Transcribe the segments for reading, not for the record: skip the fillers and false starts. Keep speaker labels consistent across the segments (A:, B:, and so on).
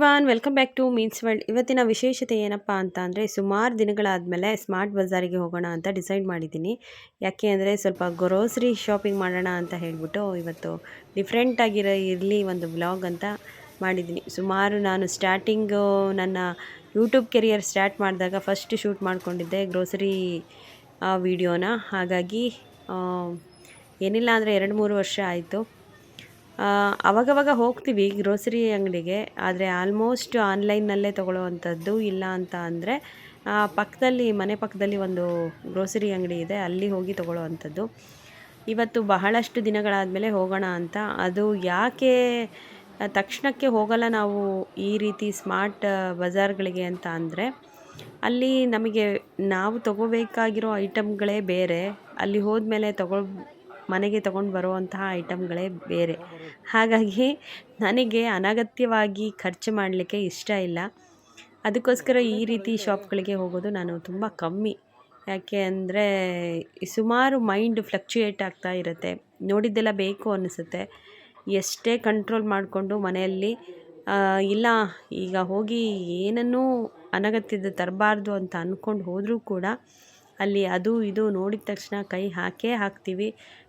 A: Everyone welcome back to means world. ಇವತ್ತಿನ ವಿಶೇಷತೆ ಏನಪ್ಪ ಅಂತ ಅಂದರೆ, ಸುಮಾರು ದಿನಗಳಾದಮೇಲೆ ಸ್ಮಾರ್ಟ್ ಬಜಾರಿಗೆ ಹೋಗೋಣ ಅಂತ ಡಿಸೈಡ್ ಮಾಡಿದ್ದೀನಿ. ಯಾಕೆ ಅಂದರೆ ಸ್ವಲ್ಪ ಗ್ರೋಸರಿ ಶಾಪಿಂಗ್ ಮಾಡೋಣ ಅಂತ ಹೇಳಿಬಿಟ್ಟು ಇವತ್ತು ಡಿಫ್ರೆಂಟಾಗಿರೋ ಇರಲಿ ಒಂದು ವ್ಲಾಗ್ ಅಂತ ಮಾಡಿದ್ದೀನಿ. ಸುಮಾರು ನಾನು ಸ್ಟಾರ್ಟಿಂಗು ನನ್ನ ಯೂಟ್ಯೂಬ್ ಕೆರಿಯರ್ ಸ್ಟಾರ್ಟ್ ಮಾಡಿದಾಗ ಫಸ್ಟ್ ಶೂಟ್ ಮಾಡ್ಕೊಂಡಿದ್ದೆ ಗ್ರೋಸರಿ ವಿಡಿಯೋನ. ಹಾಗಾಗಿ ಏನಿಲ್ಲ ಅಂದರೆ 2-3 ವರ್ಷ ಆಯಿತು. ಅವಾಗವಾಗ ಹೋಗ್ತೀವಿ ಗ್ರೋಸರಿ ಅಂಗಡಿಗೆ, ಆದರೆ ಆಲ್ಮೋಸ್ಟ್ ಆನ್ಲೈನ್ನಲ್ಲೇ ತೊಗೊಳ್ಳೋವಂಥದ್ದು. ಇಲ್ಲ ಅಂತ ಅಂದರೆ ಪಕ್ಕದಲ್ಲಿ ಮನೆ ಪಕ್ಕದಲ್ಲಿ ಒಂದು ಗ್ರೋಸರಿ ಅಂಗಡಿ ಇದೆ, ಅಲ್ಲಿ ಹೋಗಿ ತೊಗೊಳ್ಳೋವಂಥದ್ದು. ಇವತ್ತು ಬಹಳಷ್ಟು ದಿನಗಳಾದಮೇಲೆ ಹೋಗೋಣ ಅಂತ. ಅದು ಯಾಕೆ ತಕ್ಷಣಕ್ಕೆ ಹೋಗಲ್ಲ ನಾವು ಈ ರೀತಿ ಸ್ಮಾರ್ಟ್ ಬಜಾರ್ಗಳಿಗೆ ಅಂತ ಅಂದರೆ, ಅಲ್ಲಿ ನಮಗೆ ನಾವು ತೊಗೋಬೇಕಾಗಿರೋ ಐಟಮ್ಗಳೇ ಬೇರೆ, ಅಲ್ಲಿ ಹೋದ್ಮೇಲೆ ಮನೆಗೆ ತೊಗೊಂಡು ಬರುವಂತಹ ಐಟಮ್ಗಳೇ ಬೇರೆ. ಹಾಗಾಗಿ ನನಗೆ ಅನಗತ್ಯವಾಗಿ ಖರ್ಚು ಮಾಡಲಿಕ್ಕೆ ಇಷ್ಟ ಇಲ್ಲ. ಅದಕ್ಕೋಸ್ಕರ ಈ ರೀತಿ ಶಾಪ್ಗಳಿಗೆ ಹೋಗೋದು ನಾನು ತುಂಬ ಕಮ್ಮಿ. ಯಾಕೆ ಅಂದರೆ ಸುಮಾರು ಮೈಂಡ್ ಫ್ಲಕ್ಚುಯೇಟ್ ಆಗ್ತಾ ಇರುತ್ತೆ, ನೋಡಿದ್ದೆಲ್ಲ ಬೇಕು ಅನ್ನಿಸುತ್ತೆ. ಎಷ್ಟೇ ಕಂಟ್ರೋಲ್ ಮಾಡಿಕೊಂಡು ಮನೆಯಲ್ಲಿ ಇಲ್ಲ ಈಗ ಹೋಗಿ ಏನನ್ನೂ ಅನಗತ್ಯದ ತರಬಾರ್ದು ಅಂತ ಅಂದ್ಕೊಂಡು ಹೋದರೂ ಕೂಡ ಅಲ್ಲಿ ಅದು ಇದು ನೋಡಿದ ತಕ್ಷಣ ಕೈ ಹಾಕ್ತೀವಿ,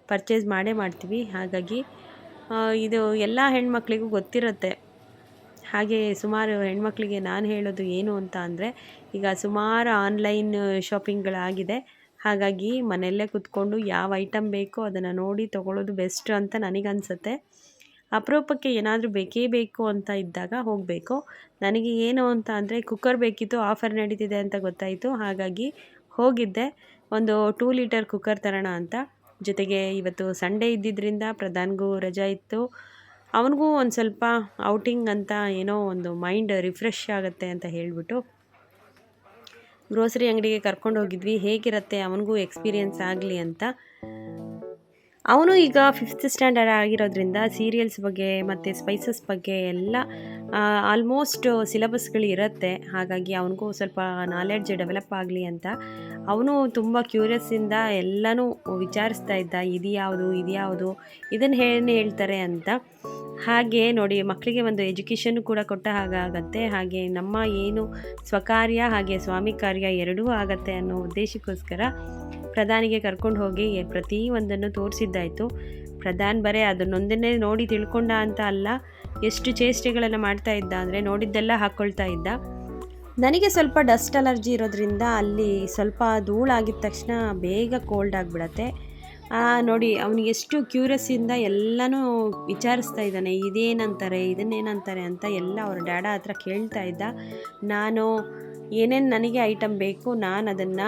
A: ಪರ್ಚೇಸ್ ಮಾಡ್ತೀವಿ. ಹಾಗಾಗಿ ಇದು ಎಲ್ಲ ಹೆಣ್ಮಕ್ಳಿಗೂ ಗೊತ್ತಿರುತ್ತೆ. ಹಾಗೆ ಸುಮಾರು ಹೆಣ್ಮಕ್ಳಿಗೆ ನಾನು ಹೇಳೋದು ಏನು ಅಂತ ಅಂದರೆ, ಈಗ ಸುಮಾರು ಆನ್ಲೈನ್ ಶಾಪಿಂಗ್ಗಳಾಗಿದೆ. ಹಾಗಾಗಿ ಮನೆಯಲ್ಲೇ ಕೂತ್ಕೊಂಡು ಯಾವ ಐಟಮ್ ಬೇಕೋ ಅದನ್ನು ನೋಡಿ ತೊಗೊಳ್ಳೋದು ಬೆಸ್ಟ್ ಅಂತ ನನಗನ್ಸುತ್ತೆ. ಅಪರೂಪಕ್ಕೆ ಏನಾದರೂ ಬೇಕೇ ಬೇಕು ಅಂತ ಇದ್ದಾಗ ಹೋಗಬೇಕು. ನನಗೆ ಏನು ಅಂತ ಅಂದರೆ ಕುಕ್ಕರ್ ಬೇಕಿತ್ತು, ಆಫರ್ ನಡೀತಿದೆ ಅಂತ ಗೊತ್ತಾಯಿತು. ಹಾಗಾಗಿ ಹೋಗಿದ್ದೆ, ಒಂದು 2 ಲೀಟರ್ ಕುಕ್ಕರ್ ತರೋಣ ಅಂತ. ಜೊತೆಗೆ ಇವತ್ತು ಸಂಡೇ ಇದ್ದಿದ್ದರಿಂದ ಪ್ರಧಾನ್ಗೂ ರಜಾ ಇತ್ತು. ಅವನಿಗೂ ಒಂದು ಸ್ವಲ್ಪ ಔಟಿಂಗ್ ಅಂತ, ಏನೋ ಒಂದು ಮೈಂಡ್ ರಿಫ್ರೆಶ್ ಆಗುತ್ತೆ ಅಂತ ಹೇಳಿಬಿಟ್ಟು ಗ್ರೋಸರಿ ಅಂಗಡಿಗೆ ಕರ್ಕೊಂಡು ಹೋಗಿದ್ವಿ. ಹೇಗಿರುತ್ತೆ ಅವನಿಗೂ ಎಕ್ಸ್ಪೀರಿಯೆನ್ಸ್ ಆಗಲಿ ಅಂತ. ಅವನು ಈಗ 5th ಸ್ಟ್ಯಾಂಡರ್ಡ್ ಆಗಿರೋದ್ರಿಂದ ಸೀರಿಯಲ್ಸ್ ಬಗ್ಗೆ ಮತ್ತು ಸ್ಪೈಸಸ್ ಬಗ್ಗೆ ಎಲ್ಲ ಆಲ್ಮೋಸ್ಟ್ ಸಿಲೆಬಸ್ಗಳು ಇರುತ್ತೆ. ಹಾಗಾಗಿ ಅವನಿಗೂ ಸ್ವಲ್ಪ ನಾಲೆಡ್ಜ್ ಡೆವಲಪ್ ಆಗಲಿ ಅಂತ ಅವನು ತುಂಬ ಕ್ಯೂರಿಯಸ್ಸಿಂದ ಎಲ್ಲನೂ ವಿಚಾರಿಸ್ತಾ ಇದ್ದ, ಇದು ಯಾವುದು ಇದನ್ನು ಹೇಳ್ತಾರೆ ಅಂತ. ಹಾಗೆ ನೋಡಿ, ಮಕ್ಕಳಿಗೆ ಒಂದು ಎಜುಕೇಷನ್ ಕೂಡ ಕೊಟ್ಟ ಹಾಗಾಗತ್ತೆ. ಹಾಗೆ ನಮ್ಮ ಏನು ಸ್ವಕಾರ್ಯ ಹಾಗೆ ಸ್ವಾಮಿ ಕಾರ್ಯ ಎರಡೂ ಆಗತ್ತೆ ಅನ್ನೋ ಉದ್ದೇಶಕ್ಕೋಸ್ಕರ ಪ್ರಧಾನಿಗೆ ಕರ್ಕೊಂಡು ಹೋಗಿ ಪ್ರತಿಯೊಂದನ್ನು ತೋರಿಸಿದ್ದಾಯಿತು. ಪ್ರಧಾನ್ ಬರೇ ಅದನ್ನೊಂದನ್ನೇ ನೋಡಿ ತಿಳ್ಕೊಂಡ ಅಂತ ಅಲ್ಲ, ಎಷ್ಟು ಚೇಷ್ಟೆಗಳನ್ನು ಮಾಡ್ತಾ ಇದ್ದ ಅಂದರೆ ನೋಡಿದ್ದೆಲ್ಲ ಹಾಕ್ಕೊಳ್ತಾ ಇದ್ದ. ನನಗೆ ಸ್ವಲ್ಪ ಡಸ್ಟ್ ಅಲರ್ಜಿ ಇರೋದ್ರಿಂದ ಅಲ್ಲಿ ಸ್ವಲ್ಪ ಧೂಳಾಗಿದ ತಕ್ಷಣ ಬೇಗ ಕೋಲ್ಡ್ ಆಗಿಬಿಡತ್ತೆ. ನೋಡಿ, ಅವನಿಗೆ ಎಷ್ಟು ಕ್ಯೂರಿಯಸ್ಸಿಂದ ಎಲ್ಲನೂ ವಿಚಾರಿಸ್ತಾ ಇದ್ದಾನೆ, ಇದನ್ನೇನಂತಾರೆ ಅಂತ ಎಲ್ಲ ಅವ್ರ ಡ್ಯಾಡ ಹತ್ರ ಕೇಳ್ತಾ ಇದ್ದ. ನಾನು ಏನೇನು ನನಗೆ ಐಟಮ್ ಬೇಕು ನಾನು ಅದನ್ನು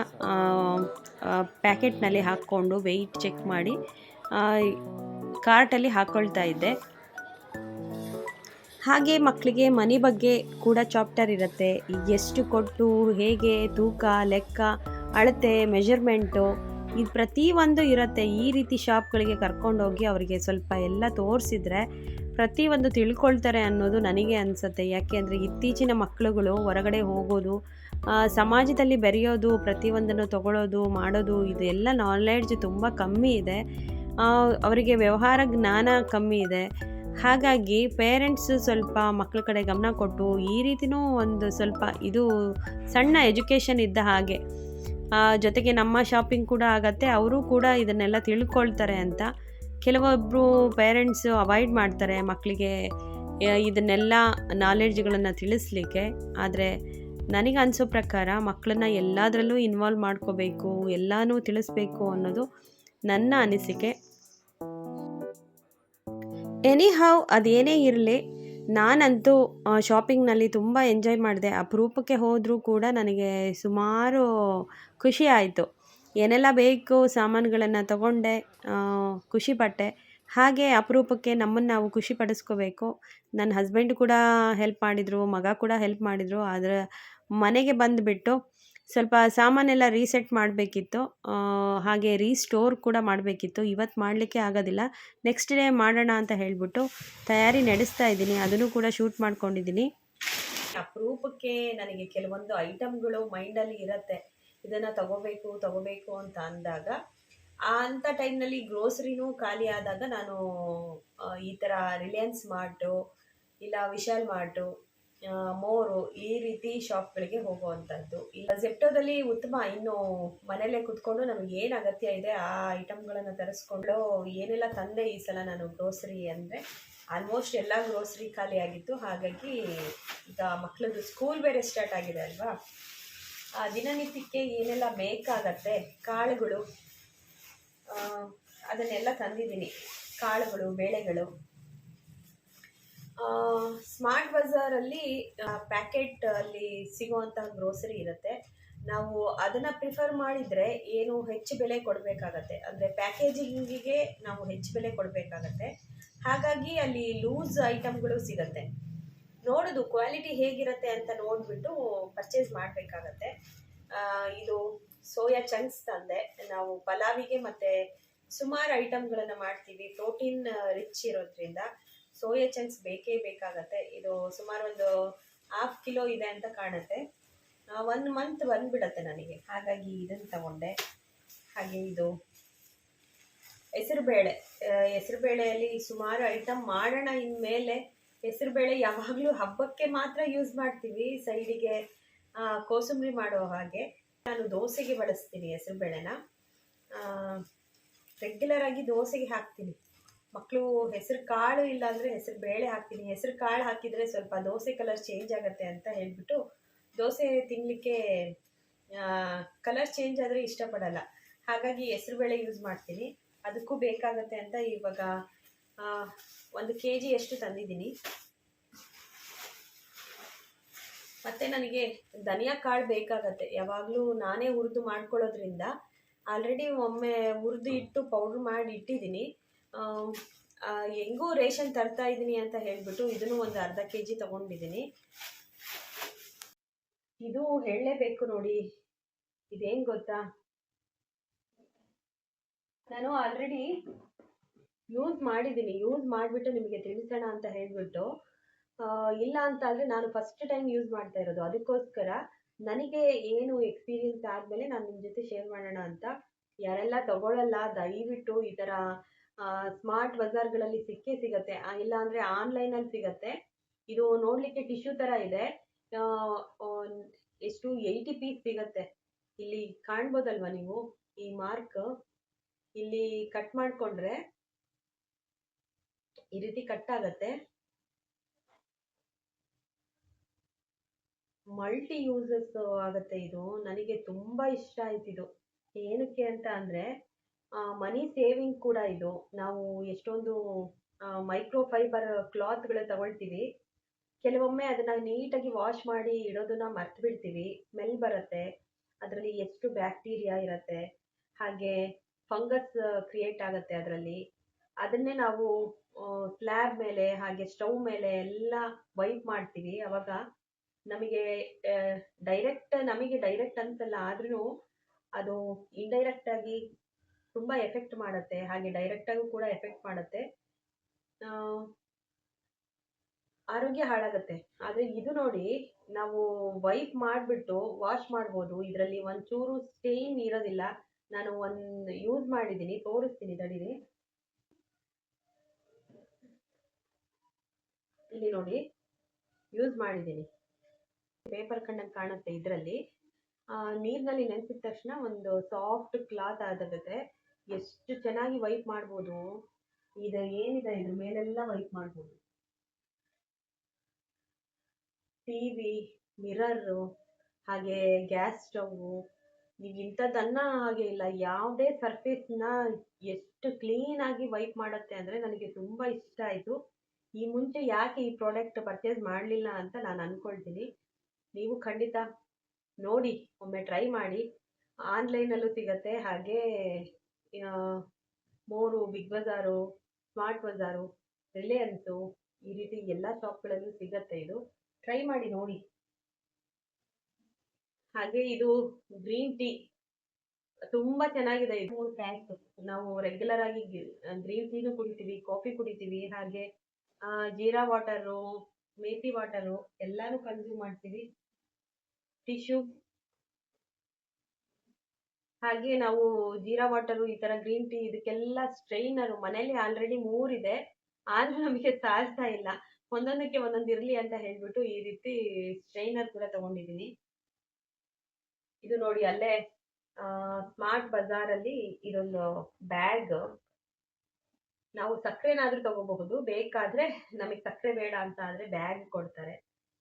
A: ಪ್ಯಾಕೆಟ್ನಲ್ಲಿ ಹಾಕ್ಕೊಂಡು ವೆಯ್ಟ್ ಚೆಕ್ ಮಾಡಿ ಕಾರ್ಟಲ್ಲಿ ಹಾಕ್ಕೊಳ್ತಾ ಇದ್ದೆ. ಹಾಗೆ ಮಕ್ಕಳಿಗೆ ಮನಿ ಬಗ್ಗೆ ಕೂಡ ಚಾಪ್ಟರ್ ಇರುತ್ತೆ. ಎಷ್ಟು ಕೊಟ್ಟು, ಹೇಗೆ ತೂಕ, ಲೆಕ್ಕ, ಅಳತೆ, ಮೆಜರ್ಮೆಂಟು, ಇದು ಪ್ರತಿಯೊಂದು ಇರುತ್ತೆ. ಈ ರೀತಿ ಶಾಪ್ಗಳಿಗೆ ಕರ್ಕೊಂಡೋಗಿ ಅವರಿಗೆ ಸ್ವಲ್ಪ ಎಲ್ಲ ತೋರಿಸಿದ್ರೆ ಪ್ರತಿಯೊಂದು ತಿಳ್ಕೊಳ್ತಾರೆ ಅನ್ನೋದು ನನಗೆ ಅನಿಸುತ್ತೆ. ಯಾಕೆ ಅಂದರೆ ಇತ್ತೀಚಿನ ಮಕ್ಕಳುಗಳು ಹೊರಗಡೆ ಹೋಗೋದು, ಸಮಾಜದಲ್ಲಿ ಬೆರೆಯೋದು, ಪ್ರತಿಯೊಂದನ್ನು ತೊಗೊಳ್ಳೋದು, ಮಾಡೋದು, ಇದೆಲ್ಲ ನಾಲೆಡ್ಜ್ ತುಂಬ ಕಮ್ಮಿ ಇದೆ. ಅವರಿಗೆ ವ್ಯವಹಾರ ಜ್ಞಾನ ಕಮ್ಮಿ ಇದೆ. ಹಾಗಾಗಿ ಪೇರೆಂಟ್ಸ್ ಸ್ವಲ್ಪ ಮಕ್ಕಳ ಕಡೆ ಗಮನ ಕೊಟ್ಟು ಈ ರೀತಿಯೂ ಒಂದು ಸ್ವಲ್ಪ ಇದು ಸಣ್ಣ ಎಜುಕೇಷನ್ ಇದ್ದ ಹಾಗೆ, ಜೊತೆಗೆ ನಮ್ಮ ಶಾಪಿಂಗ್ ಕೂಡ ಆಗತ್ತೆ, ಅವರು ಕೂಡ ಇದನ್ನೆಲ್ಲ ತಿಳ್ಕೊಳ್ತಾರೆ ಅಂತ. ಕೆಲವೊಬ್ಬರು ಪೇರೆಂಟ್ಸು ಅವಾಯ್ಡ್ ಮಾಡ್ತಾರೆ ಮಕ್ಕಳಿಗೆ ಇದನ್ನೆಲ್ಲ ನಾಲೆಡ್ಜ್ಗಳನ್ನು ತಿಳಿಸ್ಲಿಕ್ಕೆ. ಆದರೆ ನನಗೆ ಅನಿಸೋ ಪ್ರಕಾರ ಮಕ್ಕಳನ್ನ ಎಲ್ಲದರಲ್ಲೂ ಇನ್ವಾಲ್ವ್ ಮಾಡ್ಕೋಬೇಕು, ಎಲ್ಲನೂ ತಿಳಿಸ್ಬೇಕು ಅನ್ನೋದು ನನ್ನ ಅನಿಸಿಕೆ. ಎನಿಹೌ, ಅದೇನೇ ಇರಲಿ, ನಾನಂತೂ ಶಾಪಿಂಗ್ನಲ್ಲಿ ತುಂಬ ಎಂಜಾಯ್ ಮಾಡಿದೆ. ಅಪರೂಪಕ್ಕೆ ಹೋದರೂ ಕೂಡ ನನಗೆ ಸುಮಾರು ಖುಷಿ ಆಯಿತು. ಏನೆಲ್ಲ ಬೇಕು ಸಾಮಾನುಗಳನ್ನು ತಗೊಂಡೆ, ಖುಷಿಪಟ್ಟೆ. ಹಾಗೆ ಅಪರೂಪಕ್ಕೆ ನಮ್ಮನ್ನು ನಾವು ಖುಷಿ ಪಡಿಸ್ಕೋಬೇಕು. ನನ್ನ ಹಸ್ಬೆಂಡ್ ಕೂಡ ಹೆಲ್ಪ್ ಮಾಡಿದರು, ಮಗ ಕೂಡ ಹೆಲ್ಪ್ ಮಾಡಿದರು. ಆದರೆ ಮನೆಗೆ ಬಂದುಬಿಟ್ಟು ಸ್ವಲ್ಪ ಸಾಮಾನೆಲ್ಲ ರೀಸೆಟ್ ಮಾಡಬೇಕಿತ್ತು, ಹಾಗೆ ರೀಸ್ಟೋರ್ ಕೂಡ ಮಾಡಬೇಕಿತ್ತು. ಇವತ್ತು ಮಾಡಲಿಕ್ಕೆ ಆಗೋದಿಲ್ಲ, ನೆಕ್ಸ್ಟ್ ಡೇ ಮಾಡೋಣ ಅಂತ ಹೇಳಿಬಿಟ್ಟು ತಯಾರಿ ನಡೆಸ್ತಾ ಇದ್ದೀನಿ. ಅದನ್ನು ಕೂಡ ಶೂಟ್ ಮಾಡ್ಕೊಂಡಿದ್ದೀನಿ. ಅಪರೂಪಕ್ಕೆ ನನಗೆ ಕೆಲವೊಂದು ಐಟಮ್ಗಳು ಮೈಂಡಲ್ಲಿ ಇರುತ್ತೆ, ಇದನ್ನು ತಗೋಬೇಕು ಅಂತ ಅಂದಾಗ, ಅಂಥ ಟೈಮ್ನಲ್ಲಿ ಗ್ರೋಸರಿನೂ ಖಾಲಿ ಆದಾಗ ನಾನು ಈ ಥರ ರಿಲಯನ್ಸ್ ಮಾರ್ಟು ಇಲ್ಲ ವಿಶಾಲ್ ಮಾರ್ಟು ಮೋರು ಈ ರೀತಿ ಶಾಪ್ಗಳಿಗೆ ಹೋಗುವಂಥದ್ದು. ಈ ಜೆಪ್ಟೋದಲ್ಲಿ ಉತ್ತಮ. ಇನ್ನು ಮನೇಲೆ ಕುತ್ಕೊಂಡು ನಮಗೆ ಏನು ಅಗತ್ಯ ಇದೆ ಆ ಐಟಮ್ಗಳನ್ನು ತರಿಸ್ಕೊಂಡು ಏನೆಲ್ಲ ತಂದೆ ಈ ಸಲ ನಾನು ಗ್ರೋಸರಿ ಅಂದರೆ ಆಲ್ಮೋಸ್ಟ್ ಎಲ್ಲ ಗ್ರೋಸರಿ ಖಾಲಿ ಆಗಿತ್ತು. ಹಾಗಾಗಿ ಈಗ ಮಕ್ಕಳದ್ದು ಸ್ಕೂಲ್ ಬೇರೆ ಸ್ಟಾರ್ಟ್ ಆಗಿದೆ ಅಲ್ವಾ, ಆ ದಿನನಿತ್ಯಕ್ಕೆ ಏನೆಲ್ಲ ಬೇಕಾಗತ್ತೆ ಕಾಳುಗಳು ಅದನ್ನೆಲ್ಲ ತಂದಿದ್ದೀನಿ. ಕಾಳುಗಳು, ಬೇಳೆಗಳು. ಸ್ಮಾರ್ಟ್ ಬಜಾರಲ್ಲಿ ಪ್ಯಾಕೆಟ್ ಅಲ್ಲಿ ಸಿಗುವಂತಹ ಗ್ರೋಸರಿ ಇರುತ್ತೆ. ನಾವು ಅದನ್ನು ಪ್ರಿಫರ್ ಮಾಡಿದರೆ ಏನು ಹೆಚ್ಚು ಬೆಲೆ ಕೊಡಬೇಕಾಗತ್ತೆ, ಅಂದರೆ ಪ್ಯಾಕೇಜಿಂಗಿಗೆ ನಾವು ಹೆಚ್ಚು ಬೆಲೆ ಕೊಡಬೇಕಾಗತ್ತೆ. ಹಾಗಾಗಿ ಅಲ್ಲಿ ಲೂಸ್ ಐಟಮ್ಗಳು ಸಿಗುತ್ತೆ. ನೋಡೋದು ಕ್ವಾಲಿಟಿ ಹೇಗಿರುತ್ತೆ ಅಂತ ನೋಡಿಬಿಟ್ಟು ಪರ್ಚೇಸ್ ಮಾಡಬೇಕಾಗತ್ತೆ. ಇದು ಸೋಯಾ ಚಂಕ್ಸ್ ತಂದೆ. ನಾವು ಪಲಾವಿಗೆ ಮತ್ತು ಸುಮಾರು ಐಟಮ್ಗಳನ್ನು ಮಾಡ್ತೀವಿ. ಪ್ರೋಟೀನ್ ರಿಚ್ ಇರೋದ್ರಿಂದ ಸೋಯಾ ಚಂಕ್ಸ್ ಬೇಕೇ ಬೇಕಾಗತ್ತೆ. ಇದು ಸುಮಾರು ಒಂದು 1/2 ಕಿಲೋ ಇದೆ ಅಂತ ಕಾಣುತ್ತೆ. 1 ಮಂತ್ ಬಂದುಬಿಡತ್ತೆ ನನಗೆ, ಹಾಗಾಗಿ ಇದನ್ನು ತಗೊಂಡೆ. ಹಾಗೆ ಇದು ಹೆಸರುಬೇಳೆ. ಹೆಸರುಬೇಳೆಯಲ್ಲಿ ಸುಮಾರು ಐಟಮ್ ಮಾಡೋಣ. ಇನ್ಮೇಲೆ ಹೆಸರುಬೇಳೆ ಯಾವಾಗಲೂ ಹಬ್ಬಕ್ಕೆ ಮಾತ್ರ ಯೂಸ್ ಮಾಡ್ತೀವಿ, ಸೈಡಿಗೆ ಕೋಸಂಬರಿ ಮಾಡೋ ಹಾಗೆ. ನಾನು ದೋಸೆಗೆ ಬಳಸ್ತೀನಿ ಹೆಸರುಬೇಳೆನ. ರೆಗ್ಯುಲರ್ ಆಗಿ ದೋಸೆಗೆ ಹಾಕ್ತೀನಿ. ಮಕ್ಕಳು ಹೆಸರು ಕಾಳು ಇಲ್ಲ ಅಂದರೆ ಹೆಸರು ಬೇಳೆ ಹಾಕ್ತೀನಿ. ಹೆಸರು ಕಾಳು ಹಾಕಿದರೆ ಸ್ವಲ್ಪ ದೋಸೆ ಕಲರ್ ಚೇಂಜ್ ಆಗುತ್ತೆ ಅಂತ ಹೇಳ್ಬಿಟ್ಟು ದೋಸೆ ತಿನ್ನಲಿಕ್ಕೆ ಕಲರ್ ಚೇಂಜ್ ಆದರೆ ಇಷ್ಟಪಡಲ್ಲ. ಹಾಗಾಗಿ ಹೆಸರು ಬೇಳೆ ಯೂಸ್ ಮಾಡ್ತೀನಿ. ಅದಕ್ಕೂ ಬೇಕಾಗತ್ತೆ ಅಂತ ಇವಾಗ 1 kg ಅಷ್ಟು ತಂದಿದ್ದೀನಿ. ಮತ್ತು ನನಗೆ ಧನಿಯಾ ಕಾಳು ಬೇಕಾಗತ್ತೆ. ಯಾವಾಗಲೂ ನಾನೇ ಹುರಿದು ಮಾಡ್ಕೊಳ್ಳೋದ್ರಿಂದ ಆಲ್ರೆಡಿ ಒಮ್ಮೆ ಹುರಿದು ಇಟ್ಟು ಪೌಡ್ರ್ ಮಾಡಿ ಇಟ್ಟಿದ್ದೀನಿ. ಹೆಂಗೂ ರೇಷನ್ ತರ್ತಾ ಇದ್ದೀನಿ ಅಂತ ಹೇಳಿಬಿಟ್ಟು ಇದನ್ನು ಒಂದು ಅರ್ಧ kg ತೊಗೊಂಡಿದ್ದೀನಿ. ಇದು ಹೇಳಲೇಬೇಕು ನೋಡಿ, ಇದೇನು ಗೊತ್ತಾ, ನಾನು ಆಲ್ರೆಡಿ ಯೂಸ್ ಮಾಡಿದ್ದೀನಿ. ಯೂಸ್ ಮಾಡಿಬಿಟ್ಟು ನಿಮಗೆ ತಿಳಿಸೋಣ ಅಂತ ಹೇಳಿಬಿಟ್ಟು, ಇಲ್ಲ ಅಂತ ಅಂದರೆ ನಾನು ಫಸ್ಟ್ ಟೈಮ್ ಯೂಸ್ ಮಾಡ್ತಾ ಇರೋದು. ಅದಕ್ಕೋಸ್ಕರ ನನಗೆ ಏನು ಎಕ್ಸ್ಪೀರಿಯನ್ಸ್ ಆದಮೇಲೆ ನಾನು ನಿಮ್ಮ ಜೊತೆ ಶೇರ್ ಮಾಡೋಣ ಅಂತ. ಯಾರೆಲ್ಲ ತಗೊಳ್ಳಲ್ಲ ದಯವಿಟ್ಟು ಈ ಥರ ಸ್ಮಾರ್ಟ್ ಬಜಾರ್ಗಳಲ್ಲಿ ಸಿಗುತ್ತೆ, ಇಲ್ಲ ಅಂದರೆ ಆನ್ಲೈನಲ್ಲಿ ಸಿಗುತ್ತೆ. ಇದು ನೋಡಲಿಕ್ಕೆ ಟಿಶ್ಯೂ ಥರ ಇದೆ. ಎಷ್ಟು 80 ಪೀಸ್ ಸಿಗುತ್ತೆ. ಇಲ್ಲಿ ಕಾಣ್ಬೋದಲ್ವ ನೀವು, ಈ ಮಾರ್ಕ್ ಇಲ್ಲಿ ಕಟ್ ಮಾಡಿಕೊಂಡ್ರೆ ಈ ರೀತಿ ಕಟ್ ಆಗುತ್ತೆ. ಮಲ್ಟಿ ಯೂಸಸ್ ಆಗುತ್ತೆ ಇದು. ನನಗೆ ತುಂಬ ಇಷ್ಟ ಆಯ್ತು ಇದು. ಏನಕ್ಕೆ ಅಂತ ಅಂದರೆ ಮನಿ ಸೇವಿಂಗ್ ಕೂಡ ಇದು. ನಾವು ಎಷ್ಟೊಂದು ಮೈಕ್ರೋ ಫೈಬರ್ ಕ್ಲಾತ್ಗಳು ತಗೊಳ್ತೀವಿ, ಕೆಲವೊಮ್ಮೆ ಅದನ್ನು ನೀಟಾಗಿ ವಾಶ್ ಮಾಡಿ ಇಡೋದನ್ನ ಮರ್ತು ಬಿಡ್ತೀವಿ. ಸ್ಮೆಲ್ ಬರುತ್ತೆ, ಅದರಲ್ಲಿ ಎಷ್ಟು ಬ್ಯಾಕ್ಟೀರಿಯಾ ಇರುತ್ತೆ, ಹಾಗೆ ಫಂಗಸ್ ಕ್ರಿಯೇಟ್ ಆಗುತ್ತೆ ಅದರಲ್ಲಿ. ಅದನ್ನೇ ನಾವು ಸ್ಲ್ಯಾಬ್ ಮೇಲೆ ಹಾಗೆ ಸ್ಟವ್ ಮೇಲೆ ಎಲ್ಲ ವೈಪ್ ಮಾಡ್ತೀವಿ. ಅವಾಗ ನಮಗೆ ಡೈರೆಕ್ಟ್ ಅನ್ಸಲ್ಲ, ಆದ್ರೂ ಅದು ಇಂಡೈರೆಕ್ಟ್ ಆಗಿ ತುಂಬ ಎಫೆಕ್ಟ್ ಮಾಡುತ್ತೆ, ಹಾಗೆ ಡೈರೆಕ್ಟಾಗೂ ಕೂಡ ಎಫೆಕ್ಟ್ ಮಾಡುತ್ತೆ. ಆರೋಗ್ಯ ಹಾಳಾಗುತ್ತೆ. ಆದರೆ ಇದು ನೋಡಿ, ನಾವು ವೈಪ್ ಮಾಡಿಬಿಟ್ಟು ವಾಶ್ ಮಾಡ್ಬೋದು. ಇದರಲ್ಲಿ ಒಂಚೂರು ಸ್ಟೇನ್ ಇರೋದಿಲ್ಲ. ನಾನು ಒಂದು ಯೂಸ್ ಮಾಡಿದ್ದೀನಿ, ತೋರಿಸ್ತೀನಿ ತಡೀರಿ. ಇಲ್ಲಿ ನೋಡಿ, ಯೂಸ್ ಮಾಡಿದ್ದೀನಿ. ಪೇಪರ್ ಕಣ್ಣಂಗೆ ಕಾಣುತ್ತೆ. ಇದರಲ್ಲಿ ನೀರಿನಲ್ಲಿ ನೆನೆಸಿದ ತಕ್ಷಣ ಒಂದು ಸಾಫ್ಟ್ ಕ್ಲಾತ್ ಆಗುತ್ತೆ. ಎಷ್ಟು ಚೆನ್ನಾಗಿ ವೈಪ್ ಮಾಡ್ಬೋದು. ಇದು ಏನಿದೆ ಇದ್ರ ಮೇಲೆಲ್ಲ ವೈಪ್ ಮಾಡ್ಬೋದು. ಟಿವಿ, ಮಿರರು, ಹಾಗೆ ಗ್ಯಾಸ್ ಸ್ಟವ್ವು, ನೀವು ಇಂಥದ್ದನ್ನ ಹಾಗೆ ಇಲ್ಲ, ಯಾವುದೇ ಸರ್ಫೇಸ್ನ ಎಷ್ಟು ಕ್ಲೀನಾಗಿ ವೈಪ್ ಮಾಡುತ್ತೆ ಅಂದರೆ ನನಗೆ ತುಂಬ ಇಷ್ಟ ಆಯಿತು. ಈ ಮುಂಚೆ ಯಾಕೆ ಈ ಪ್ರಾಡಕ್ಟ್ ಪರ್ಚೇಸ್ ಮಾಡಲಿಲ್ಲ ಅಂತ ನಾನು ಅಂದ್ಕೊಳ್ತೀನಿ. ನೀವು ಖಂಡಿತ ನೋಡಿ, ಒಮ್ಮೆ ಟ್ರೈ ಮಾಡಿ. ಆನ್ಲೈನಲ್ಲೂ ಸಿಗುತ್ತೆ, ಹಾಗೆ ಮೋರು, ಬಿಗ್ ಬಜಾರು, ಸ್ಮಾರ್ಟ್ ಬಜಾರು, ರಿಲಯನ್ಸು, ಈ ರೀತಿ ಎಲ್ಲ ಶಾಪ್ಗಳಲ್ಲೂ ಸಿಗುತ್ತೆ. ಇದು ಟ್ರೈ ಮಾಡಿ ನೋಡಿ. ಹಾಗೆ ಇದು ಗ್ರೀನ್ ಟೀ ತುಂಬ ಚೆನ್ನಾಗಿದೆ. ಇದು 3 ಪ್ಯಾಕ್. ನಾವು ರೆಗ್ಯುಲರ್ ಆಗಿ ಗ್ರೀನ್ ಟೀನು ಕುಡಿತೀವಿ, ಕಾಫಿ ಕುಡಿತೀವಿ, ಹಾಗೆ ಜೀರಾ ವಾಟರು, ಮೇಥಿ ವಾಟರು ಎಲ್ಲಾನು ಕನ್ಸ್ಯೂಮ್ ಮಾಡ್ತೀವಿ. ಟಿಶ್ಯೂ, ಹಾಗೆ ನಾವು ಜೀರಾ ವಾಟರು, ಈ ಥರ ಗ್ರೀನ್ ಟೀ, ಇದಕ್ಕೆಲ್ಲ ಸ್ಟ್ರೈನರು ಮನೇಲಿ ಆಲ್ರೆಡಿ 3 ಇದೆ, ಆದರೂ ನಮಗೆ ಸಾಲ್ತಾ ಇಲ್ಲ. ಒಂದೊಂದಕ್ಕೆ ಒಂದೊಂದು ಇರಲಿ ಅಂತ ಹೇಳ್ಬಿಟ್ಟು ಈ ರೀತಿ ಸ್ಟ್ರೈನರ್ ಕೂಡ ತಗೊಂಡಿದ್ದೀನಿ. ಇದು ನೋಡಿ ಅಲ್ಲೇ ಸ್ಮಾರ್ಟ್ ಬಜಾರಲ್ಲಿ ಇದೊಂದು ಬ್ಯಾಗ್. ನಾವು ಸಕ್ಕರೆನಾದ್ರೂ ತಗೋಬಹುದು, ಬೇಕಾದ್ರೆ ನಮಗೆ ಸಕ್ಕರೆ ಬೇಡ ಅಂತ ಆದ್ರೆ ಬ್ಯಾಗ್ ಕೊಡ್ತಾರೆ.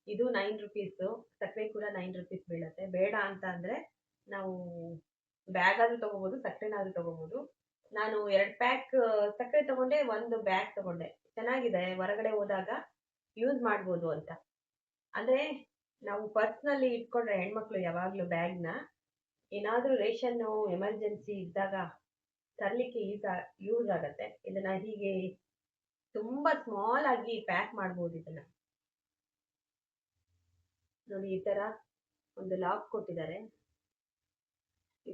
A: ಇದು 9 ರುಪೀಸು, ಸಕ್ಕರೆ ಕೂಡ 9 ರುಪೀಸ್ ಬೀಳುತ್ತೆ. ಬೇಡ ಅಂತ ಅಂದ್ರೆ ನಾವು ಬ್ಯಾಗ್ ಆದ್ರೂ ತಗೋಬಹುದು, ಸಕ್ಕರೆನಾದ್ರೂ ತಗೋಬಹುದು. ನಾನು 2 ಪ್ಯಾಕ್ ಸಕ್ಕರೆ ತಗೊಂಡೆ, ಒಂದು ಬ್ಯಾಗ್ ತಗೊಂಡೆ. ಚೆನ್ನಾಗಿದೆ, ಹೊರಗಡೆ ಹೋದಾಗ ಯೂಸ್ ಮಾಡ್ಬೋದು ಅಂತ. ಅಂದ್ರೆ ನಾವು ಪರ್ಸ್ನಲ್ಲಿ ಇಟ್ಕೊಂಡ್ರೆ ಹೆಣ್ಮಕ್ಳು ಯಾವಾಗ್ಲೂ ಬ್ಯಾಗ್ನ ಏನಾದ್ರೂ ರೇಷನ್ ಎಮರ್ಜೆನ್ಸಿ ಇದ್ದಾಗ ತರ್ಲಿಕ್ಕೆ ಯೂಸ್ ಆಗತ್ತೆ. ಇದನ್ನ ಹೀಗೆ ತುಂಬಾ ಸ್ಮಾಲ್ ಆಗಿ ಪ್ಯಾಕ್ ಮಾಡ್ಬೋದು. ಇದನ್ನ ನೋಡಿ, ಈ ತರ ಒಂದು ಲಾಕ್ ಕೊಟ್ಟಿದ್ದಾರೆ.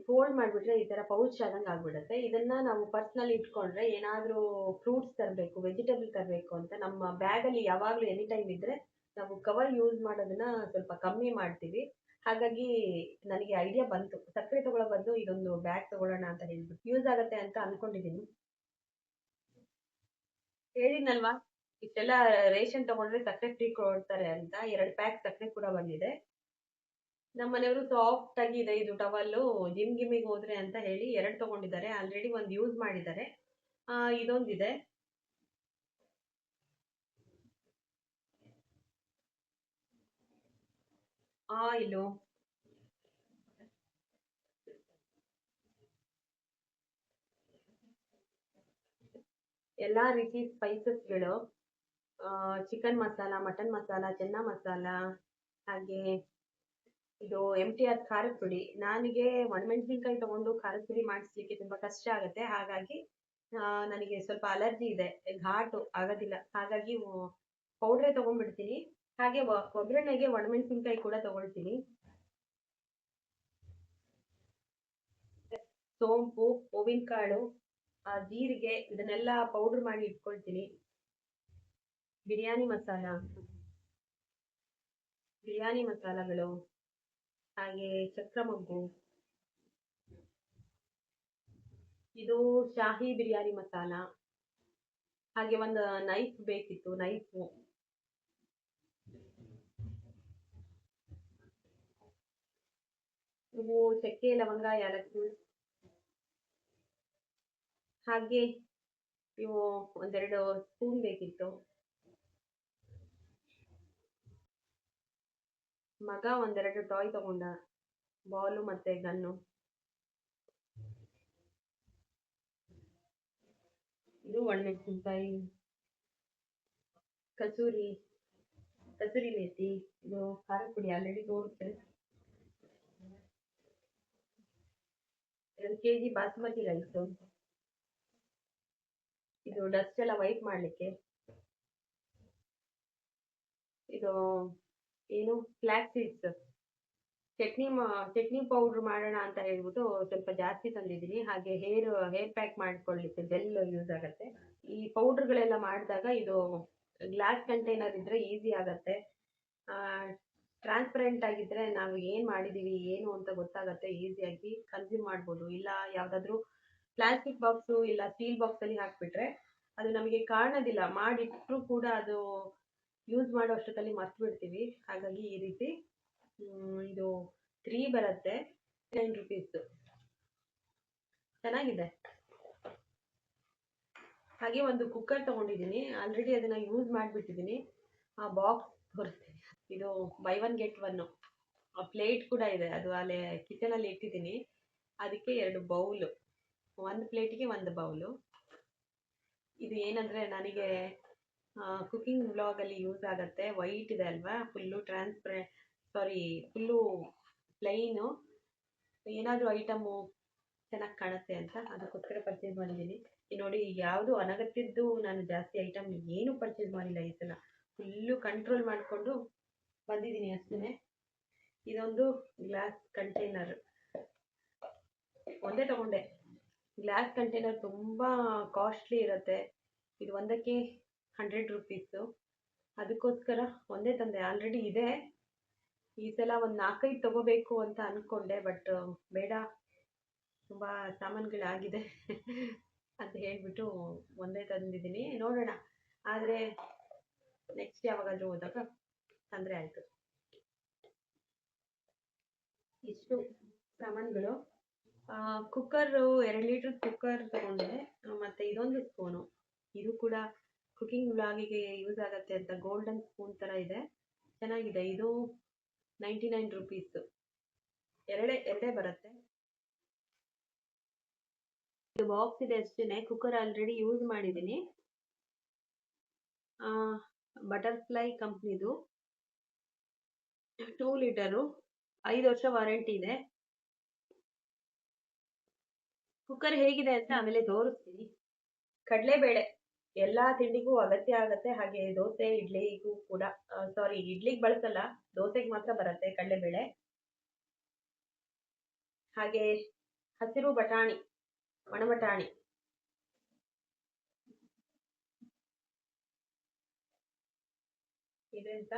A: ಫೋಲ್ಡ್ ಮಾಡ್ಬಿಟ್ರೆ ಈ ತರ ಪೌಚ್ ಆದಂಗೆ ಆಗ್ಬಿಡುತ್ತೆ. ಇದನ್ನ ನಾವು ಪರ್ಸ್ನಲ್ಲಿ ಇಟ್ಕೊಂಡ್ರೆ ಏನಾದ್ರೂ ಫ್ರೂಟ್ಸ್ ತರಬೇಕು, ವೆಜಿಟೇಬಲ್ ತರಬೇಕು ಅಂತ ನಮ್ಮ ಬ್ಯಾಗ್ ಅಲ್ಲಿ ಯಾವಾಗ್ಲೂ ಎನಿ ಟೈಮ್ ಇದ್ರೆ ನಾವು ಕವರ್ ಯೂಸ್ ಮಾಡೋದನ್ನ ಸ್ವಲ್ಪ ಕಮ್ಮಿ ಮಾಡ್ತೀವಿ. ಹಾಗಾಗಿ ನನಗೆ ಐಡಿಯಾ ಬಂತು, ಸಕ್ಕರೆ ತಗೊಳ್ಳೋ ಬದಲು ಇದೊಂದು ಬ್ಯಾಗ್ ತಗೊಳ್ಳೋಣ ಅಂತ ಹೇಳ್ಬಿಟ್ಟು ಯೂಸ್ ಆಗತ್ತೆ ಅಂತ ಅನ್ಕೊಂಡಿದೀನಿ. ಹೇಳಿದ್ನಲ್ವಾ, ಇಷ್ಟೆಲ್ಲ ರೇಷನ್ ತಗೊಂಡ್ರೆ ಸಕ್ಕರೆ ಫ್ರೀ ಕೊಡ್ತಾರೆ ಅಂತ. 2 ಪ್ಯಾಕ್ ಸಕ್ಕರೆ ಕೂಡ ಬಂದಿದೆ. ನಮ್ಮ ಮನೆಯವರು ಸಾಫ್ಟ್ ಆಗಿ ಇದೆ ಇದು ಟವಲ್ಲು, ಗಿಮ್ಮಿಗೆ ಹೋದ್ರೆ ಅಂತ ಹೇಳಿ 2 ತಗೊಂಡಿದ್ದಾರೆ. ಆಲ್ರೆಡಿ ಒಂದು ಯೂಸ್ ಮಾಡಿದ್ದಾರೆ. ಇದೊಂದಿದೆ. ಆಯಿಲು, ಎಲ್ಲಾ ರೀತಿ ಸ್ಪೈಸಸ್ಗಳು, ಚಿಕನ್ ಮಸಾಲ, ಮಟನ್ ಮಸಾಲ, ಚೆನ್ನ ಮಸಾಲ, ಹಾಗೆ ಇದು MTR ಖಾರದ ಪುಡಿ. ನನಗೆ ಒಣಮೆಣಸಿನ್ಕಾಯಿ ತಗೊಂಡು ಖಾರದ ಪುಡಿ ಮಾಡಿಸ್ಲಿಕ್ಕೆ ತುಂಬಾ ಕಷ್ಟ ಆಗುತ್ತೆ. ಹಾಗಾಗಿ ನನಗೆ ಸ್ವಲ್ಪ ಅಲರ್ಜಿ ಇದೆ, ಘಾಟು ಆಗೋದಿಲ್ಲ. ಹಾಗಾಗಿ ಪೌಡ್ರೇ ತಗೊಂಡ್ಬಿಡ್ತೀನಿ. ಹಾಗೆ ಒಗ್ಗರಣೆಗೆ ಒಣಮೆಣಸಿನ್ಕಾಯಿ ಕೂಡ ತಗೊಳ್ತೀನಿ. ಸೋಂಪು, ಹೂವಿನ ಕಾಳು, ಜೀರಿಗೆ ಇದನ್ನೆಲ್ಲ ಪೌಡರ್ ಮಾಡಿ ಇಟ್ಕೊಳ್ತೀನಿ. ಬಿರಿಯಾನಿ ಮಸಾಲಗಳು, ಹಾಗೆ ಚಕ್ರಮೊಗ್ಗು, ಇದು ಶಾಹಿ ಬಿರಿಯಾನಿ ಮಸಾಲ. ಹಾಗೆ ಒಂದು ನೈಫ್ ಬೇಕಿತ್ತು, ನೈಫು. ಇವು ಚಕ್ಕೆ, ಲವಂಗ, ಏಲಕ್ಕಿ. ಹಾಗೆ ಇವು ಒಂದೆರಡು ಸ್ಪೂನ್ ಬೇಕಿತ್ತು. ಮಗ ಒಂದೆರಡು ಟಾಯ್ ತಗೊಂಡ, ಬಾಲು ಮತ್ತೆ ಗನ್ನು. ಇದು ಒಣಮೆಣಸಿನ್ಕಾಯಿ, ಕಸೂರಿ ಮೇಥಿ, ಇದು ಖಾರ ಪುಡಿ ಆಲ್ರೆಡಿ ತೋರಿಸ್ತಾರೆ. 2 kg ಬಾಸುಮತಿ ರೈಸು, ಇದು ಡಸ್ಟ್ ಎಲ್ಲ ವೈಟ್ ಮಾಡ್ಲಿಕ್ಕೆ. ಇದು ಏನು ಫ್ಲಾಕ್ ಸೀಡ್ಸ್, ಚಟ್ನಿ ಪೌಡರ್ ಮಾಡೋಣ ಅಂತ ಹೇಳ್ಬಿಟ್ಟು ಸ್ವಲ್ಪ ಜಾಸ್ತಿ ತಂದಿದ್ದೀನಿ. ಹಾಗೆ ಹೇರ್ ಪ್ಯಾಕ್ ಮಾಡ್ಕೊಳ್ಳಿಕ್ಕೆ ಜೆಲ್ ಯೂಸ್ ಆಗತ್ತೆ. ಈ ಪೌಡರ್ಗಳೆಲ್ಲ ಮಾಡಿದಾಗ ಇದು ಗ್ಲಾಸ್ ಕಂಟೈನರ್ ಇದ್ರೆ ಈಸಿ ಆಗತ್ತೆ. ಟ್ರಾನ್ಸ್ಪರೆಂಟ್ ಆಗಿದ್ರೆ ನಾವು ಏನ್ ಮಾಡಿದೀವಿ ಏನು ಅಂತ ಗೊತ್ತಾಗತ್ತೆ, ಈಸಿಯಾಗಿ ಕನ್ಸ್ಯೂಮ್ ಮಾಡ್ಬೋದು. ಇಲ್ಲ ಯಾವ್ದಾದ್ರು ಪ್ಲಾಸ್ಟಿಕ್ ಬಾಕ್ಸು ಇಲ್ಲ ಸ್ಟೀಲ್ ಬಾಕ್ಸ್ ಅಲ್ಲಿ ಹಾಕ್ಬಿಟ್ರೆ ಅದು ನಮಗೆ ಕಾಣೋದಿಲ್ಲ, ಮಾಡಿಟ್ರು ಕೂಡ ಅದು ಯೂಸ್ ಮಾಡೋ ಅಷ್ಟೊತ್ತಲ್ಲಿ ಮರ್ತು ಬಿಡ್ತೀವಿ. ಹಾಗಾಗಿ ಈ ರೀತಿ ಇದು 3 ಬರುತ್ತೆ, 9 ರುಪೀಸ್, ಚೆನ್ನಾಗಿದೆ. ಹಾಗೆ ಒಂದು ಕುಕ್ಕರ್ ತಗೊಂಡಿದ್ದೀನಿ, ಆಲ್ರೆಡಿ ಅದನ್ನ ಯೂಸ್ ಮಾಡಿಬಿಟ್ಟಿದ್ದೀನಿ. ಆ ಬಾಕ್ಸ್ ತೋರಿಸ್ತೀನಿ. ಇದು ಬೈ 1 get 1. ಪ್ಲೇಟ್ ಕೂಡ ಇದೆ, ಅದು ಅಲ್ಲಿ ಕಿಚನ್ ಅಲ್ಲಿ ಇಟ್ಟಿದ್ದೀನಿ. ಅದಕ್ಕೆ 2 ಬೌಲು, 1 ಪ್ಲೇಟಿಗೆ 1 ಬೌಲು. ಇದು ಏನಂದ್ರೆ ನನಗೆ ಕುಕಿಂಗ್ ವ್ಲಾಗ್ ಅಲ್ಲಿ ಯೂಸ್ ಆಗತ್ತೆ. ವೈಟ್ ಇದೆ ಅಲ್ವಾ, ಫುಲ್ಲು ಫುಲ್ಲು ಪ್ಲೈನು, ಏನಾದರೂ ಐಟಮು ಚೆನ್ನಾಗಿ ಕಾಣುತ್ತೆ ಅಂತ ಅದಕ್ಕೋಸ್ಕರ ಪರ್ಚೇಸ್ ಮಾಡಿದ್ದೀನಿ. ನೋಡಿ, ಯಾವುದು ಅನಗತ್ಯದ್ದು ನಾನು ಜಾಸ್ತಿ ಐಟಮ್ ಏನು ಪರ್ಚೇಸ್ ಮಾಡಿಲ್ಲ ಈ ಸಲ. ಫುಲ್ಲು ಕಂಟ್ರೋಲ್ ಮಾಡಿಕೊಂಡು ಬಂದಿದ್ದೀನಿ ಅಷ್ಟೇ. ಇದೊಂದು ಗ್ಲಾಸ್ ಕಂಟೈನರ್ ಒಂದೇ ತಗೊಂಡೆ. ಗ್ಲಾಸ್ ಕಂಟೈನರ್ ತುಂಬಾ ಕಾಸ್ಟ್ಲಿ ಇರುತ್ತೆ. ಇದು ಒಂದಕ್ಕೆ 100 ರುಪೀಸು. ಅದಕ್ಕೋಸ್ಕರ ಒಂದೇ ತಂದೆ. ಆಲ್ರೆಡಿ ಇದೆ, ಈ ಸಲ ಒಂದು 4-5 ತಗೋಬೇಕು ಅಂತ ಅನ್ಕೊಂಡೆ, ಬಟ್ ಬೇಡ, ತುಂಬಾ ಸಾಮಾನುಗಳಾಗಿದೆ ಅಂತ ಹೇಳ್ಬಿಟ್ಟು ಒಂದೇ ತಂದಿದ್ದೀನಿ. ನೋಡೋಣ, ಆದರೆ ನೆಕ್ಸ್ಟ್ ಯಾವಾಗಾದರೂ ಹೋದಾಗ ತೊಂದರೆ ಆಯಿತು. ಇಷ್ಟು ಸಾಮಾನುಗಳು. ಕುಕ್ಕರು 2 ಲೀಟ್ರ್ ಕುಕ್ಕರ್ ತಗೊಂಡೆ. ಮತ್ತು ಇದೊಂದು ಸ್ಪೂನು, ಇದು ಕೂಡ ಕುಕಿಂಗ್ ವ್ಲಾಗಿಗೆ ಯೂಸ್ ಆಗುತ್ತೆ ಅಂತ ಗೋಲ್ಡನ್ ಸ್ಪೂನ್ ಥರ ಇದೆ, ಚೆನ್ನಾಗಿದೆ. ಇದು 99 ರುಪೀಸು, ಎರಡೇ ಬರುತ್ತೆ. ಇದು ಬಾಕ್ಸ್ ಇದೆ ಅಷ್ಟೇ. ಕುಕ್ಕರ್ ಆಲ್ರೆಡಿ ಯೂಸ್ ಮಾಡಿದ್ದೀನಿ. ಬಟರ್ಫ್ಲೈ ಕಂಪ್ನಿದು 2 ಲೀಟರು, 5 ವರ್ಷ ವಾರಂಟಿ ಇದೆ. ಕುಕ್ಕರ್ ಹೇಗಿದೆ ಅಂತ ಆಮೇಲೆ ತೋರಿಸ್ತೀನಿ. ಕಡಲೆಬೇಳೆ ಎಲ್ಲ ತಿಂಡಿಗೂ ಅಗತ್ಯ ಆಗುತ್ತೆ, ಹಾಗೆ ದೋಸೆ ಇಡ್ಲಿಗೂ ಕೂಡ. ಸಾರಿ, ಇಡ್ಲಿಗೆ ಬಳಸಲ್ಲ, ದೋಸೆಗೆ ಮಾತ್ರ ಬರುತ್ತೆ ಕಡಲೆಬೇಳೆ. ಹಾಗೆ ಹಸಿರು ಬಟಾಣಿ, ಒಣಬಟಾಣಿ, ಇದೆಂತ,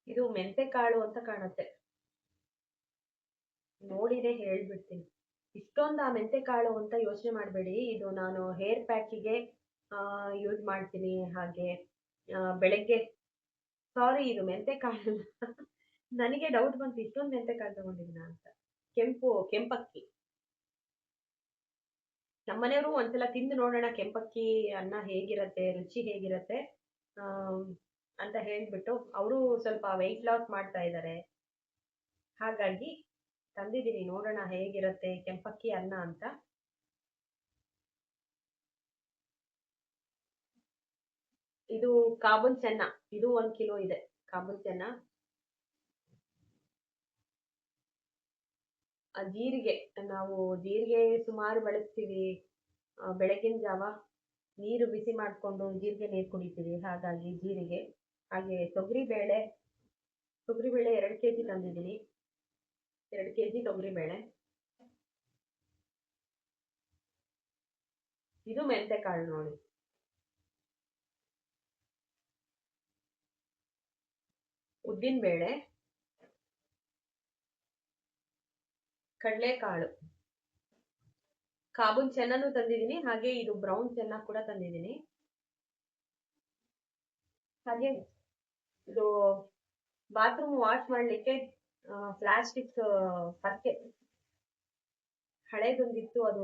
A: ಇದು ಮೆಂತೆ ಕಾಳು ಅಂತ ಕಾಣುತ್ತೆ, ನೋಡಿದೆ ಹೇಳ್ಬಿಡ್ತೀನಿ. ಇಷ್ಟೊಂದು ಆ ಮೆಂತೆ ಕಾಳು ಅಂತ ಯೋಚನೆ ಮಾಡಬೇಡಿ, ಇದು ನಾನು ಹೇರ್ ಪ್ಯಾಕಿಗೆ ಯೂಸ್ ಮಾಡ್ತೀನಿ. ಹಾಗೆ ಬೆಳಗ್ಗೆ, ಸಾರಿ ಇದು ಮೆಂತೆ ಕಾಳು ನನಗೆ ಡೌಟ್ ಬಂತು ಇಷ್ಟೊಂದು ಮೆಂತೆ ಕಾಳು ತಗೊಂಡಿದ್ದೀನ ಅಂತ. ಕೆಂಪಕ್ಕಿ, ನಮ್ಮನೆಯವರು ಒಂದ್ಸಲ ತಿಂದು ನೋಡೋಣ ಕೆಂಪಕ್ಕಿ ಅನ್ನ ಹೇಗಿರತ್ತೆ, ರುಚಿ ಹೇಗಿರತ್ತೆ ಅಂತ ಹೇಳ್ಬಿಟ್ಟು, ಅವರು ಸ್ವಲ್ಪ ವೆಯ್ಟ್ ಲಾಸ್ ಮಾಡ್ತಾ ಇದ್ದಾರೆ, ಹಾಗಾಗಿ ತಂದಿದ್ದೀನಿ, ನೋಡೋಣ ಹೇಗಿರತ್ತೆ ಕೆಂಪಕ್ಕಿ ಅನ್ನ ಅಂತ. ಇದು ಕಾಬೂಲ್ ಚೆನ್ನ, ಇದು 1 ಕಿಲೋ ಇದೆ ಕಾಬೂಲ್ ಚೆನ್ನ. ಜೀರಿಗೆ, ನಾವು ಜೀರಿಗೆ ಸುಮಾರು ಬಳಸ್ತೀವಿ. ಬೆಳಗಿನ ಜಾವ ನೀರು ಬಿಸಿ ಮಾಡಿಕೊಂಡು ಜೀರಿಗೆ ನೀರು ಕುಡಿತೀವಿ, ಹಾಗಾಗಿ ಜೀರಿಗೆ. ಹಾಗೆ ತೊಗರಿಬೇಳೆ 2 kg ತಂದಿದ್ದೀನಿ, 2 kg ತೊಗರಿಬೇಳೆ. ಇದು ಮೆಂತೆ ಕಾಳು ನೋಡಿ. ಉದ್ದಿನಬೇಳೆ, ಕಡಲೆಕಾಳು, ಕಾಬೂಲ್ ಚೆನ್ನನು ತಂದಿದ್ದೀನಿ, ಹಾಗೆ ಇದು ಬ್ರೌನ್ ಚೆನ್ನ ಕೂಡ ತಂದಿದ್ದೀನಿ. ಹಾಗೆ ಇದು ಬಾತ್ರೂಮ್ ವಾಶ್ ಮಾಡಲಿಕ್ಕೆ ಪ್ಲಾಸ್ಟಿಕ್ ಪಕ್ಕೆ ಹಳೇದೊಂದಿತ್ತು, ಅದು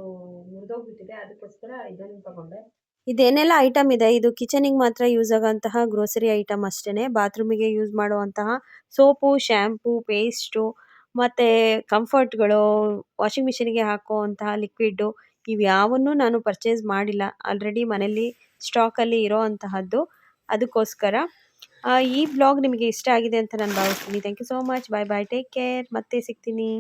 A: ಮುರಿದೋಗ್ಬಿಟ್ಟಿದೆ, ಅದಕ್ಕೋಸ್ಕರ ಇದನ್ನು ತಗೊಂಡೆ. ಇದೇನೆಲ್ಲ ಐಟಮ್ ಇದೆ, ಇದು ಕಿಚನಿಗೆ ಮಾತ್ರ ಯೂಸ್ ಆಗೋಂತಹ ಗ್ರೋಸರಿ ಐಟಮ್ ಅಷ್ಟೇ. ಬಾತ್ರೂಮಿಗೆ ಯೂಸ್ ಮಾಡುವಂತಹ ಸೋಪು, ಶ್ಯಾಂಪು, ಪೇಸ್ಟು, ಮತ್ತು ಕಂಫರ್ಟ್ಗಳು, ವಾಷಿಂಗ್ ಮಿಷಿನಿಗೆ ಹಾಕುವಂತಹ ಲಿಕ್ವಿಡ್ಡು, ಇವ್ಯಾವನ್ನೂ ನಾನು ಪರ್ಚೇಸ್ ಮಾಡಿಲ್ಲ, ಆಲ್ರೆಡಿ ಮನೇಲಿ ಸ್ಟಾಕಲ್ಲಿ ಇರೋ ಅಂತಹದ್ದು. ಅದಕ್ಕೋಸ್ಕರ ಈ ಬ್ಲಾಗ್ ನಿಮಗೆ ಇಷ್ಟ ಆಗಿದೆ ಅಂತ ನಾನು ಭಾವಿಸ್ತೀನಿ. Thank you so much. Bye bye, take care, ಮತ್ತೆ ಸಿಗ್ತೀನಿ.